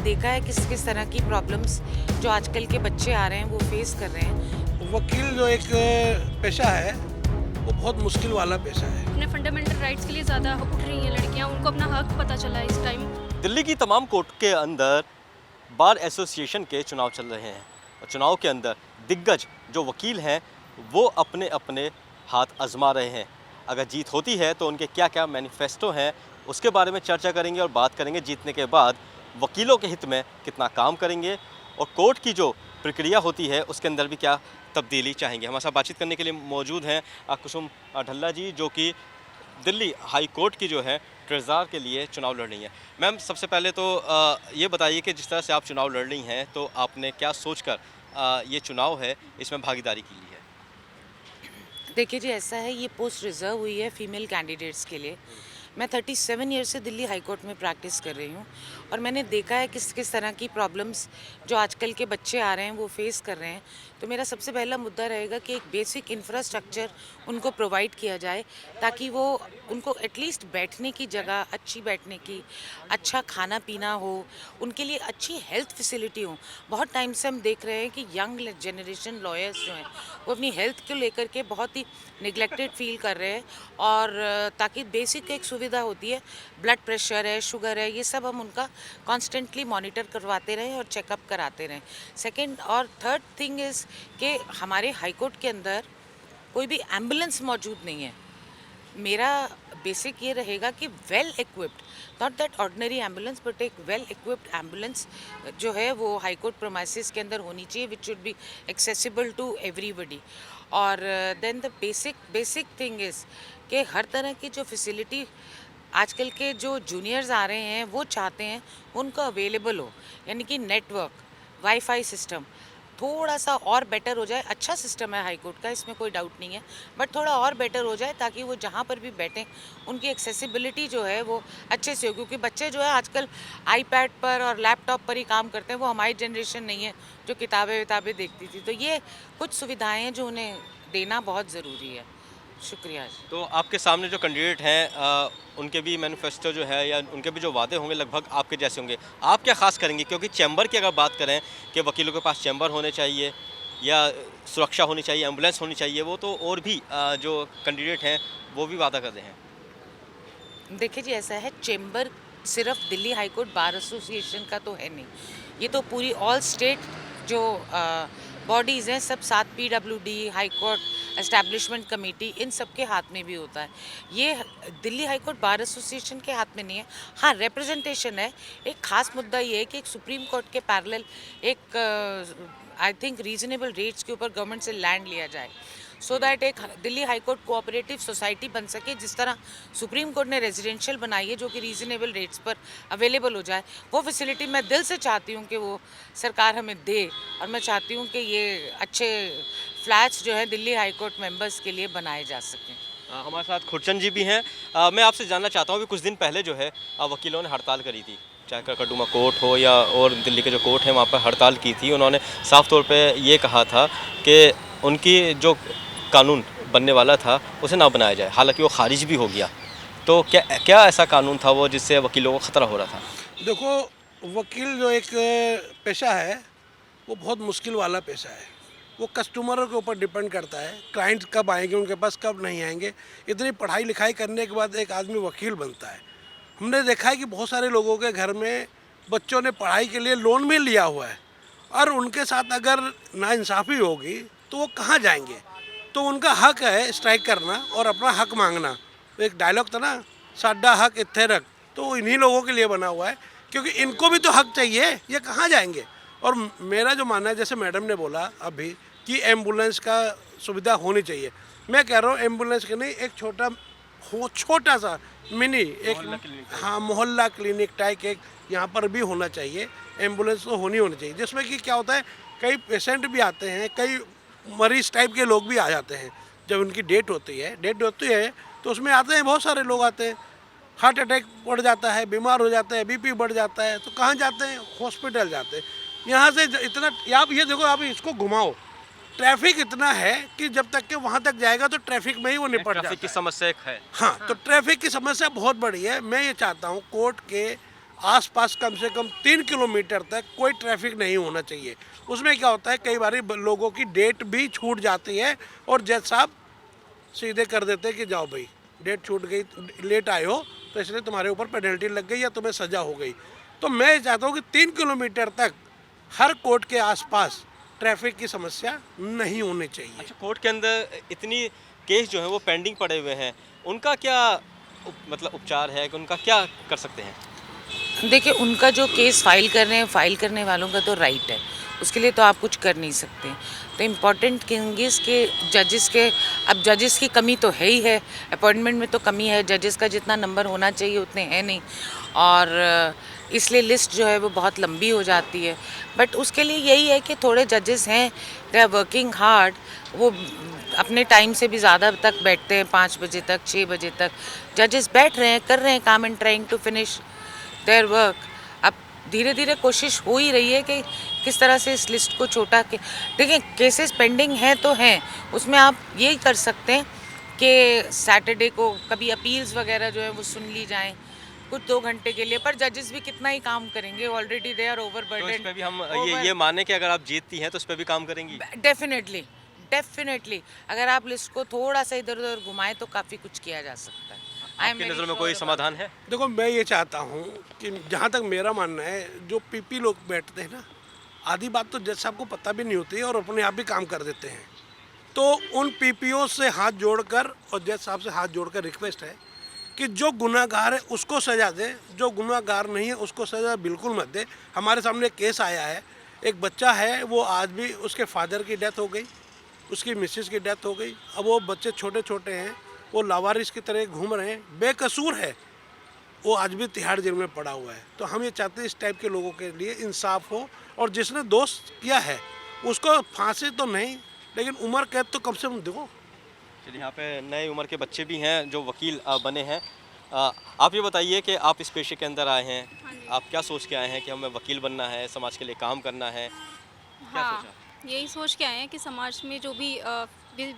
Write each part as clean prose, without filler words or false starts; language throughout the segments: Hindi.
देखा है किस किस तरह की प्रॉब्लम्स जो आजकल के बच्चे आ रहे हैं वो फेस कर रहे हैं। वकील जो एक पेशा है वो बहुत मुश्किल वाला पेशा है। अपने फंडामेंटल राइट्स के लिए ज़्यादा उठ रही हैं लड़कियां, उनको अपना हक पता चला है इस टाइम। दिल्ली की तमाम कोर्ट के अंदर बार एसोसिएशन के चुनाव चल रहे हैं और चुनाव के अंदर दिग्गज जो वकील हैं वो अपने अपने हाथ आजमा रहे हैं। अगर जीत होती है तो उनके क्या क्या मैनिफेस्टो हैं उसके बारे में चर्चा करेंगे और बात करेंगे जीतने के बाद वकीलों के हित में कितना काम करेंगे और कोर्ट की जो प्रक्रिया होती है उसके अंदर भी क्या तब्दीली चाहेंगे। हमारे साथ बातचीत करने के लिए मौजूद हैं कुसुम ढल्ला जी, जो कि दिल्ली हाई कोर्ट की जो है ट्रेज़रार के लिए चुनाव लड़ रही हैं। मैम, सबसे पहले तो ये बताइए कि जिस तरह से आप चुनाव लड़ रही हैं तो आपने क्या सोचकर ये चुनाव है इसमें भागीदारी की ली है? देखिए जी, ऐसा है, ये पोस्ट रिज़र्व हुई है फीमेल कैंडिडेट्स के लिए। मैं 37 ईयर से दिल्ली हाई कोर्ट में प्रैक्टिस कर रही हूँ और मैंने देखा है किस किस तरह की प्रॉब्लम्स जो आजकल के बच्चे आ रहे हैं वो फेस कर रहे हैं। तो मेरा सबसे पहला मुद्दा रहेगा कि एक बेसिक इंफ्रास्ट्रक्चर उनको प्रोवाइड किया जाए ताकि वो उनको एटलीस्ट बैठने की जगह, अच्छी बैठने की, अच्छा खाना पीना हो, उनके लिए अच्छी हेल्थ फैसिलिटी हो। बहुत टाइम से हम देख रहे हैं कि यंग जनरेशन लॉयर्स जो हैं वो अपनी हेल्थ को लेकर के बहुत ही निगलेक्टेड फील कर रहे हैं और ताकि बेसिक एक सुविधा होती है, ब्लड प्रेशर है, शुगर है, ये सब हम उनका कॉन्स्टेंटली मॉनिटर करवाते रहें और चेकअप कराते रहें। सेकेंड और थर्ड थिंग इज़ कि हमारे हाई कोर्ट के अंदर कोई भी एम्बुलेंस मौजूद नहीं है। मेरा बेसिक ये रहेगा कि well equipped, not that ordinary ambulance but एक वेल इक्विप्ड एम्बुलेंस जो है वो हाई कोर्ट प्रोमाइसिस के अंदर होनी चाहिए, which should be accessible to everybody. और then the basic thing is कि हर तरह की जो फैसिलिटी आजकल के जो जूनियर्स आ रहे हैं वो चाहते हैं उनको अवेलेबल हो, यानी कि नेटवर्क, वाईफाई सिस्टम थोड़ा सा और बेटर हो जाए। अच्छा सिस्टम है हाई कोर्ट का, इसमें कोई डाउट नहीं है, बट थोड़ा और बेटर हो जाए ताकि वो जहाँ पर भी बैठें उनकी एक्सेसिबिलिटी जो है वो अच्छे से हो। क्योंकि बच्चे जो है आजकल आईपैड पर और लैपटॉप पर ही काम करते हैं, वो हमारी जनरेशन नहीं है जो किताबें विताबें देखती थी। तो ये कुछ सुविधाएँ हैं जो उन्हें देना बहुत ज़रूरी है। शुक्रिया। तो आपके सामने जो कैंडिडेट हैं उनके भी मैनिफेस्टो जो है या उनके भी जो वादे होंगे लगभग आपके जैसे होंगे। आप क्या खास करेंगे? क्योंकि चैम्बर की अगर बात करें कि वकीलों के पास चैम्बर होने चाहिए या सुरक्षा होनी चाहिए, एम्बुलेंस होनी चाहिए, वो तो और भी जो कैंडिडेट हैं वो भी वादा कर रहे हैं। देखिए जी, ऐसा है, चेंबर सिर्फ Delhi high court bar association का तो है नहीं, ये तो पूरी ऑल स्टेट जो बॉडीज़ हैं सब, साथ PWD, high court establishment committee, इन सब के हाथ में भी होता है। ये Delhi high court bar association के हाथ में नहीं है। हाँ, रिप्रेजेंटेशन है। एक खास मुद्दा ये है कि एक सुप्रीम कोर्ट के पैरेलल एक आई थिंक रीजनेबल रेट्स के ऊपर गवर्नमेंट से लैंड लिया जाए, सो दैट एक Delhi high court cooperative society बन सके। जिस तरह सुप्रीम कोर्ट ने रेजिडेंशियल बनाई है जो कि रीजनेबल रेट्स पर अवेलेबल हो जाए, वो फैसिलिटी मैं दिल से चाहती हूँ कि वो सरकार हमें दे। और मैं चाहती हूँ कि ये अच्छे फ्लैट्स जो है दिल्ली हाई कोर्ट मेंबर्स के लिए बनाए जा सकें। हमारे साथ खुर्चन जी भी हैं। मैं आपसे जानना चाहता हूँ कि कुछ दिन पहले जो है वकीलों ने हड़ताल करी थी, चाहे कड़कड़डुमा कोर्ट हो या और दिल्ली के जो कोर्ट हैं वहाँ पर हड़ताल की थी। उन्होंने साफ तौर पे ये कहा था कि उनकी जो कानून बनने वाला था उसे ना बनाया जाए, हालांकि वो खारिज भी हो गया। तो क्या ऐसा कानून था वो जिससे वकीलों को ख़तरा हो रहा था? देखो, वकील जो एक पेशा है वो बहुत मुश्किल वाला पेशा है। वो कस्टमरों के ऊपर डिपेंड करता है, क्लाइंट कब आएंगे उनके पास, कब नहीं आएंगे। इतनी पढ़ाई लिखाई करने के बाद एक आदमी वकील बनता है। हमने देखा है कि बहुत सारे लोगों के घर में बच्चों ने पढ़ाई के लिए लोन भी लिया हुआ है और उनके साथ अगर नाइंसाफ़ी होगी तो वो कहाँ जाएंगे। तो उनका हक है स्ट्राइक करना और अपना हक मांगना। एक डायलॉग था ना, साडा हक इत्थे रख, तो इन्हीं लोगों के लिए बना हुआ है, क्योंकि इनको भी तो हक चाहिए, ये कहाँ जाएंगे। और मेरा जो मानना है, जैसे मैडम ने बोला अभी कि एम्बुलेंस का सुविधा होनी चाहिए, मैं कह रहा हूँ एम्बुलेंस के नहीं, एक छोटा सा मिनी एक, हाँ, मोहल्ला क्लिनिक टाइप एक यहाँ पर भी होना चाहिए। एम्बुलेंस तो होनी चाहिए, जिसमें कि क्या होता है, कई पेशेंट भी आते हैं, कई मरीज टाइप के लोग भी आ जाते हैं। जब उनकी डेट होती है तो उसमें आते हैं, बहुत सारे लोग आते हैं, हार्ट अटैक बढ़ जाता है, बीमार हो जाता है, बीपी बढ़ जाता है, तो कहाँ जाते हैं? हॉस्पिटल जाते हैं। यहाँ से इतना, आप ये देखो, आप इसको घुमाओ, ट्रैफिक इतना है कि जब तक के वहाँ तक जाएगा तो ट्रैफिक में ही वो निपट जाता है। ट्रैफिक की समस्या एक है। हाँ, तो ट्रैफिक की समस्या बहुत बड़ी है। मैं ये चाहता हूँ कोर्ट के आसपास कम से कम 3 किलोमीटर तक कोई ट्रैफिक नहीं होना चाहिए। उसमें क्या होता है, कई बार लोगों की डेट भी छूट जाती है और जज साहब सीधे कर देते हैं कि जाओ भाई, डेट छूट गई, लेट आए हो तो इसलिए तुम्हारे ऊपर पेनल्टी लग गई या तुम्हें सज़ा हो गई। तो मैं चाहता हूँ कि 3 किलोमीटर तक हर कोर्ट के आसपास ट्रैफिक की समस्या नहीं होनी चाहिए। अच्छा, कोर्ट के अंदर इतनी केस जो है वो पेंडिंग पड़े हुए हैं, उनका क्या मतलब उपचार है कि उनका क्या कर सकते हैं? देखिए, उनका जो केस फाइल कर रहे हैं, फाइल करने वालों का तो राइट है, उसके लिए तो आप कुछ कर नहीं सकते। तो इम्पॉर्टेंट थिंग के जजेस के, अब जजेस की कमी तो है ही है, अपॉइंटमेंट में तो कमी है, जजेस का जितना नंबर होना चाहिए उतने है नहीं, और इसलिए लिस्ट जो है वो बहुत लंबी हो जाती है। बट उसके लिए यही है कि थोड़े जजेस हैं, दे आर वर्किंग हार्ड, वो अपने टाइम से भी ज़्यादा तक बैठते हैं, 5 बजे तक, 6 बजे तक जजेस बैठ रहे हैं, कर रहे हैं काम and trying to finish their work. अब धीरे धीरे कोशिश हो ही रही है कि किस तरह से इस लिस्ट को छोटा के, देखिए केसेस पेंडिंग हैं तो हैं, उसमें आप यही कर सकते हैं कि सैटरडे को कभी अपील्स वगैरह जो है वो सुन ली जाएं कुछ 2 घंटे के लिए, पर जजेस भी कितना ही काम करेंगे, ऑलरेडी दे आर तो इस ओवरबर्डन। पे भी हम ये माने कि अगर आप जीतती हैं तो इस पे भी काम करेंगी? डेफिनेटली, डेफिनेटली अगर आप लिस्ट को थोड़ा सा इधर उधर घुमाएं तो काफ़ी कुछ किया जा सकता है। आपकी नज़र में कोई समाधान है? देखो, मैं ये चाहता हूँ कि जहाँ तक मेरा मानना है, जो पीपी लोग बैठते हैं ना, आधी बात तो जज साहब को पता भी नहीं होती है और अपने आप भी काम कर देते हैं। तो उन पीपीओ से हाथ जोड़कर और जज साहब से हाथ जोड़कर रिक्वेस्ट है कि जो गुनाहगार है उसको सज़ा दे, जो गुनाहगार नहीं है उसको सज़ा बिल्कुल मत दे। हमारे सामने एक केस आया है, एक बच्चा है, वो आज भी, उसके फादर की डेथ हो गई, उसकी मिसेस की डेथ हो गई, अब वो बच्चे छोटे छोटे हैं, वो लावारिस की तरह घूम रहे हैं, बेकसूर है, वो आज भी तिहाड़ जेल में पड़ा हुआ है। तो हम ये चाहते हैं इस टाइप के लोगों के लिए इंसाफ हो, और जिसने दोष किया है उसको फांसी तो नहीं, लेकिन उम्र कैद तो कम से कम दो। चलिए, यहाँ पे नए उम्र के बच्चे भी हैं जो वकील बने हैं। आप ये बताइए कि आप इस पेशे के अंदर आए हैं, आप क्या सोच के आए हैं कि हमें वकील बनना है, समाज के लिए काम करना है, क्या हाँ, सोचा? यही सोच के आए हैं कि समाज में जो भी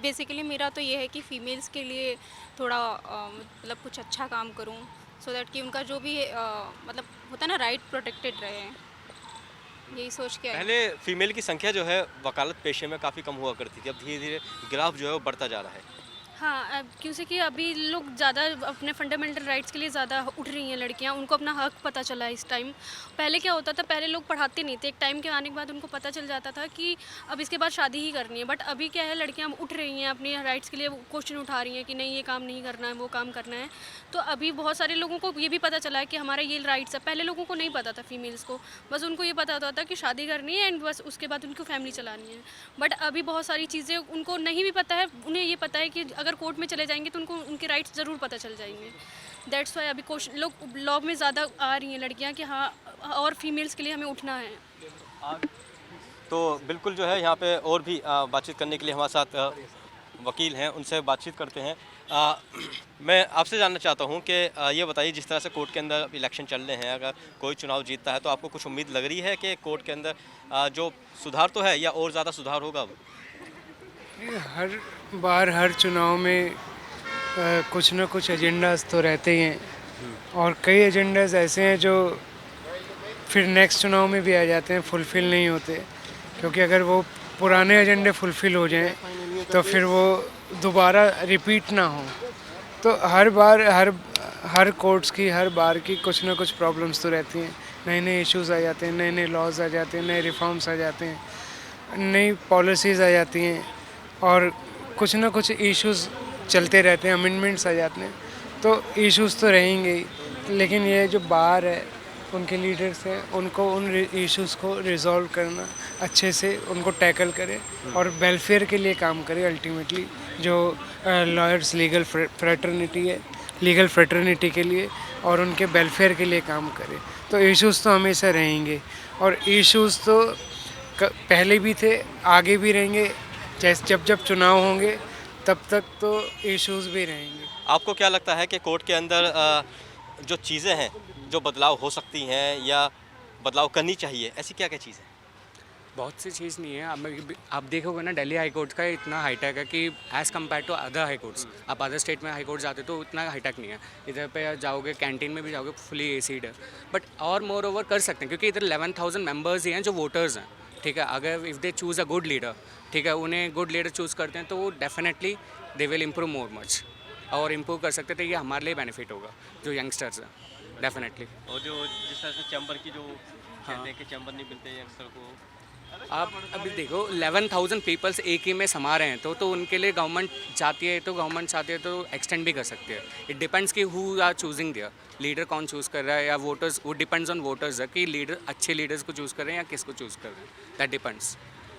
बेसिकली मेरा तो ये है कि फ़ीमेल्स के लिए थोड़ा मतलब कुछ अच्छा काम करूं, सो दैट कि उनका जो भी मतलब होता है ना, राइट प्रोटेक्टेड रहे। यही सोच के आए हैं। पहले फीमेल की संख्या जो है वकालत पेशे में काफ़ी कम हुआ करती थी, अब धीरे धीरे ग्राफ जो है वो बढ़ता जा रहा है। हाँ, अब क्योंकि कि अभी लोग ज़्यादा अपने फंडामेंटल राइट्स के लिए ज़्यादा उठ रही हैं लड़कियाँ, उनको अपना हक पता चला है इस टाइम। पहले क्या होता था, पहले लोग पढ़ाते नहीं थे, एक टाइम के आने के बाद उनको पता चल जाता था कि अब इसके बाद शादी ही करनी है। बट अभी क्या है, लड़कियाँ उठ रही हैं, अपने राइट्स के लिए क्वेश्चन उठा रही हैं कि नहीं ये काम नहीं करना है, वो काम करना है। तो अभी बहुत सारे लोगों को ये भी पता चला है कि हमारा ये राइट्स है। पहले लोगों को नहीं पता था, फीमेल्स को बस उनको ये पता होता था कि शादी करनी है एंड बस उसके बाद उनको फैमिली चलानी है। बट अभी बहुत सारी चीज़ें उनको नहीं भी पता है, उन्हें ये पता है कि अगर कोर्ट में चले जाएंगे तो उनको उनके राइट्स ज़रूर पता चल जाएंगे। दैट्स वाई अभी लोग लॉ में ज़्यादा आ रही हैं लड़कियां कि हाँ, और फीमेल्स के लिए हमें उठना है। तो बिल्कुल जो है यहाँ पे और भी बातचीत करने के लिए हमारे साथ वकील हैं, उनसे बातचीत करते हैं। मैं आपसे जानना चाहता हूँ कि ये बताइए, जिस तरह से कोर्ट के अंदर इलेक्शन चल रहे हैं, अगर कोई चुनाव जीतता है तो आपको कुछ उम्मीद लग रही है कि कोर्ट के अंदर जो सुधार तो है या और ज़्यादा सुधार होगा? हर बार हर चुनाव में कुछ ना कुछ एजेंडाज तो रहते ही हैं, और कई एजेंडाज ऐसे हैं जो फिर नेक्स्ट चुनाव में भी आ जाते हैं, फुलफ़िल नहीं होते। क्योंकि अगर वो पुराने एजेंडे फुलफ़िल हो जाएं तो फिर वो दोबारा रिपीट ना हो। तो हर बार हर कोर्ट्स की, हर बार की कुछ ना कुछ प्रॉब्लम्स तो रहती हैं। नए नए इश्यूज़ आ जाते हैं, नए नए लॉज आ जाते हैं, नए रिफॉर्म्स आ जाते हैं, नई पॉलिसीज़ आ जाती हैं, और कुछ ना कुछ इश्यूज़ चलते रहते हैं, अमेंडमेंट्स आ जाते हैं। तो इश्यूज़ तो रहेंगे ही, लेकिन ये जो बार है, उनके लीडर्स हैं, उनको उन इश्यूज़ को रिजॉल्व करना, अच्छे से उनको टैकल करें और वेलफेयर के लिए काम करें। अल्टीमेटली जो लॉयर्स लीगल फ्रेटर्निटी के लिए और उनके वेलफेयर के लिए काम करें। तो इश्यूज़ तो हमेशा रहेंगे, और इश्यूज़ तो पहले भी थे, आगे भी रहेंगे। जब जब चुनाव होंगे तब तक तो इश्यूज़ भी रहेंगे। आपको क्या लगता है कि कोर्ट के अंदर जो चीज़ें हैं, जो बदलाव हो सकती हैं या बदलाव करनी चाहिए, ऐसी क्या क्या चीज़ें? बहुत सी चीज़ नहीं है। आप देखोगे ना, दिल्ली हाई कोर्ट का इतना हाईटेक है कि as compare to other high courts, आप अदर स्टेट में हाई कोर्ट जाते तो उतना हाईटेक नहीं है। इधर पे जाओगे, कैंटीन में भी जाओगे, फुली एसीड है। बट और मोर ओवर कर सकते हैं क्योंकि इधर 11,000 मेंबर्स ही हैं जो वोटर्स हैं, ठीक है। अगर if they choose a good leader, ठीक है, उन्हें गुड लीडर चूज़ करते हैं तो वो definitely they will improve more much, और इम्प्रूव कर सकते थे। ये हमारे लिए बेनिफिट होगा जो यंगस्टर्स हैं, डेफिनेटली। और जो जिस तरह से चैम्बर की जो कहते हैं कि चैम्बर नहीं मिलते यंगस्टर को, आप अभी देखो 11,000 पीपल्स एक ही में समा रहे हैं तो उनके लिए गवर्नमेंट चाहती है, तो गवर्नमेंट चाहती है तो एक्सटेंड भी कर सकती है। इट डिपेंड्स कि who are choosing their leader, कौन चूज़ कर रहा है, या वोटर्स, वो डिपेंड्स ऑन वोटर्स है कि लीडर अच्छे लीडर्स को चूज़ कर रहे हैं या किसको चूज़ कर रहे हैं। दैट डिपेंड्स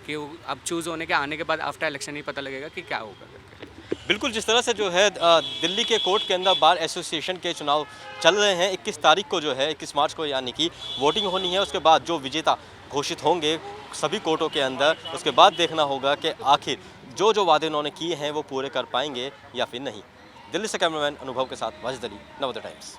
कि अब चूज़ होने के आने के बाद आफ्टर इलेक्शन ही पता लगेगा कि क्या होगा करके। बिल्कुल जिस तरह से जो है दिल्ली के कोर्ट के अंदर बार एसोसिएशन के चुनाव चल रहे हैं, 21 तारीख को जो है 21 मार्च को यानी कि वोटिंग होनी है। उसके बाद जो विजेता घोषित होंगे सभी कोर्टों के अंदर, उसके बाद देखना होगा कि आखिर जो वादे उन्होंने किए हैं वो पूरे कर पाएंगे या फिर नहीं। दिल्ली से कैमरामैन अनुभव के साथ वाजिद अली, नवोदय टाइम्स।